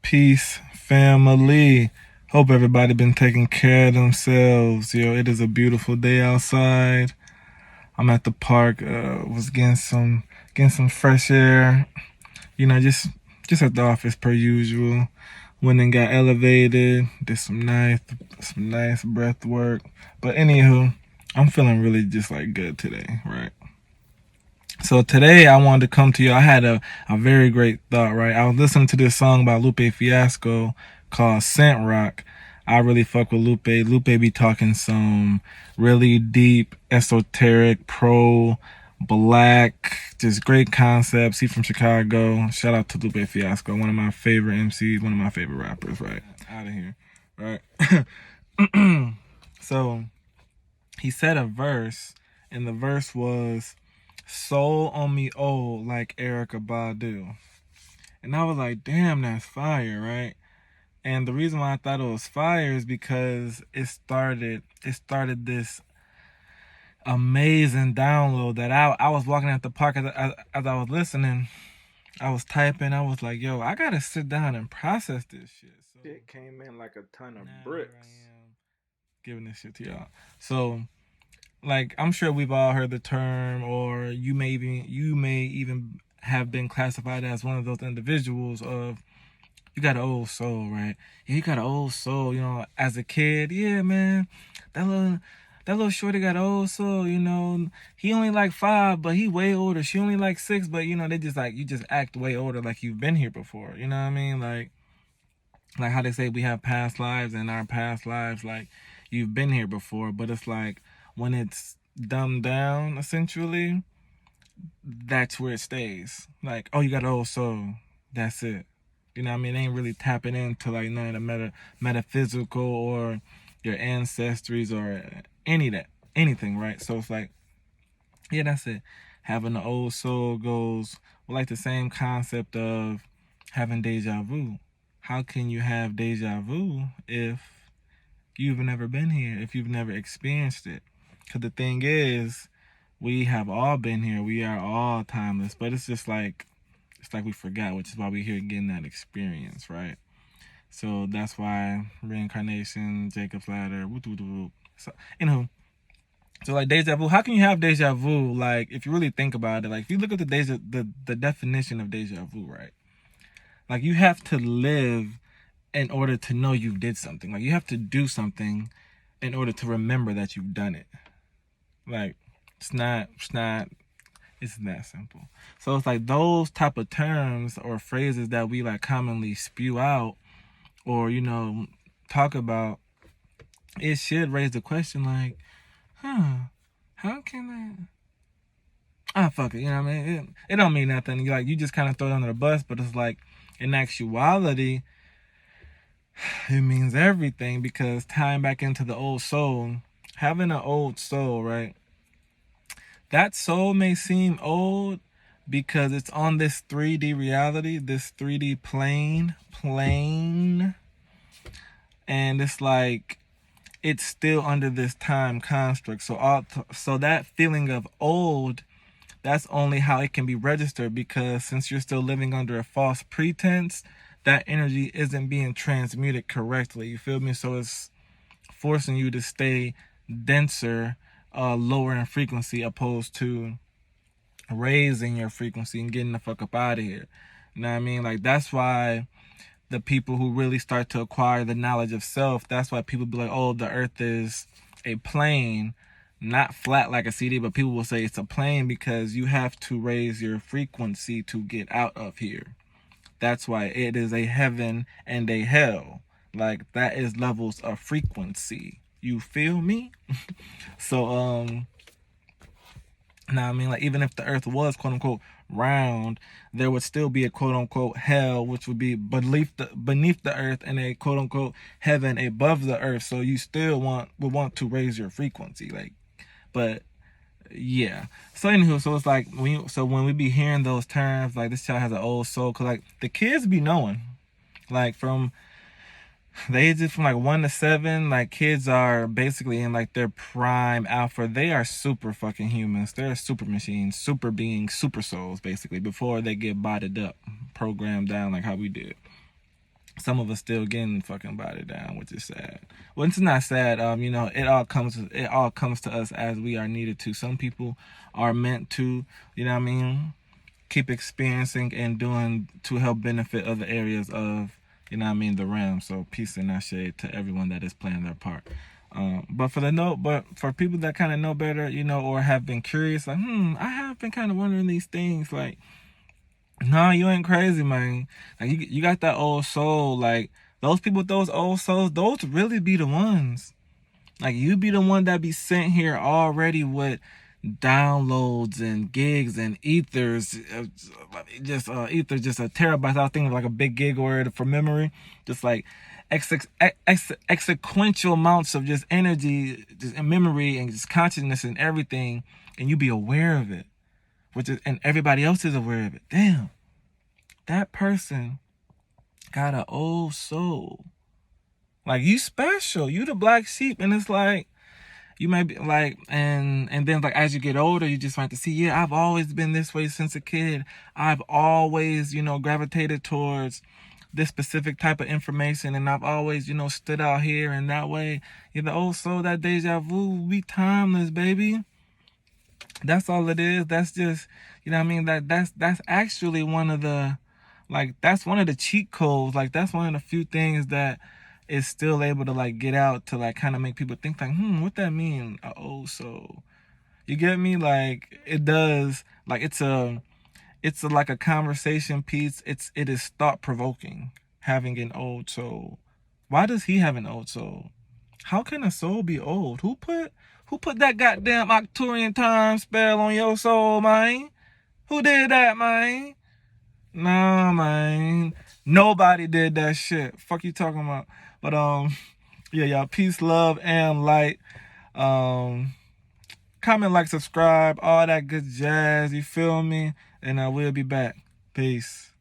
Peace, family. Hope everybody been taking care of themselves. It is a beautiful day outside. I'm at the park. Was getting some fresh air. Just at the office per usual. Went and got elevated. Did some nice breath work. But anywho, I'm feeling really just like good today, right? So today I wanted to come to you. I had a very great thought, right? I was listening to this song by Lupe Fiasco called Scent Rock. I really fuck with Lupe. Lupe be talking some really deep, esoteric, pro, black, just great concepts. He from Chicago. Shout out to Lupe Fiasco, one of my favorite MCs, one of my favorite rappers, right? Out of here, right? So he said a verse, and the verse was "Soul on me old like Erica Badu," and I was like, "Damn, that's fire, right?" And the reason why I thought it was fire is because it started this amazing download that I was walking at the park as I was listening. I was typing. I was like, "Yo, I gotta sit down and process this shit." So it came in like a ton of bricks. Here I am giving this shit to y'all. So like I'm sure we've all heard the term, or you may even have been classified as one of those individuals of you got an old soul, right? Yeah, you got an old soul, as a kid. Yeah, man, that little shorty got an old soul, he only like 5, but he way older. She only like 6, but they just like, you just act way older, like you've been here before. You know what I mean? Like how they say we have past lives, and our past lives, like you've been here before, but it's like when it's dumbed down, essentially, that's where it stays. Like, oh, you got an old soul, that's it. You know what I mean? It ain't really tapping into like none of the metaphysical or your ancestries or anything, right? So it's like, yeah, that's it. Having an old soul goes with like the same concept of having deja vu. How can you have deja vu if you've never been here, if you've never experienced it? Because the thing is, we have all been here. We are all timeless, but it's like we forgot, which is why we're here getting that experience, right? So that's why reincarnation, Jacob's ladder, whoop, whoop, whoop. So, so like deja vu, how can you have deja vu? Like if you really think about it, like if you look at the definition of deja vu, right? Like you have to live in order to know you did something. Like you have to do something in order to remember that you've done it. Like it's not that simple. So it's like those type of terms or phrases that we like commonly spew out or talk about, it should raise the question like, how can fuck it, you know what I mean? It don't mean nothing. You just kind of throw it under the bus, but it's like in actuality, it means everything, because tying back into the old soul, having an old soul, right? That soul may seem old because it's on this 3D reality, this 3D plane, and it's like it's still under this time construct. So that feeling of old, that's only how it can be registered, because since you're still living under a false pretense, that energy isn't being transmuted correctly. You feel me? So it's forcing you to stay denser, lower in frequency, opposed to raising your frequency and getting the fuck up out of here. You know what I mean? Like that's why the people who really start to acquire the knowledge of self, that's why people be like, oh, the earth is a plane, not flat like a CD, but people will say it's a plane because you have to raise your frequency to get out of here. That's why it is a heaven and a hell. Like that is levels of frequency. You feel me? So now I mean, like even if the earth was quote unquote round, there would still be a quote unquote hell, which would be beneath the earth, and a quote unquote heaven above the earth. So you still would want to raise your frequency, like, but yeah. So anywho, so it's like when we be hearing those terms, like this child has an old soul, cause like the kids be knowing, like from the ages from like 1 to 7, like kids are basically in like their prime alpha. They are super fucking humans. They're super machines, super beings, super souls, basically, before they get bodied up, programmed down like how we did. some of us still getting fucking body down, which is sad. Well, it's not sad. You know, it all comes to us as we are needed to. Some people are meant to, you know what I mean, keep experiencing and doing to help benefit other areas of, you know what I mean, the realm. So peace and ashe to everyone that is playing their part. But for people that kind of know better, you know, or have been curious, like, I have been kind of wondering these things, like, no, you ain't crazy, man. Like you got that old soul. Like those people with those old souls, those really be the ones. Like you be the one that be sent here already with downloads and gigs and ethers, ether, just a terabyte. I was thinking of like a big gig word for memory, just like exequential amounts of just energy, just memory and just consciousness and everything, and you be aware of it, and everybody else is aware of it. Damn, that person got an old soul. Like you special, you the black sheep, and it's like you might be like, and then like as you get older, you just want to see, yeah, I've always been this way since a kid. I've always, you know, gravitated towards this specific type of information, and I've always, you know, stood out here and that way. You're the old soul, that deja vu, we timeless, baby. That's all it is. That's just, you know what I mean? That's actually one of the, like, that's one of the cheat codes. Like, that's one of the few things that is still able to, like, get out to, like, kind of make people think, like, what that mean? A old soul. You get me? Like, it does. Like, like a conversation piece. It is thought provoking, having an old soul. Why does he have an old soul? How can a soul be old? Who put that goddamn Octurian time spell on your soul, man? Who did that, man? Nah, man. Nobody did that shit. Fuck you talking about? But yeah, y'all. Peace, love, and light. Comment, like, subscribe, all that good jazz. You feel me? And I will be back. Peace.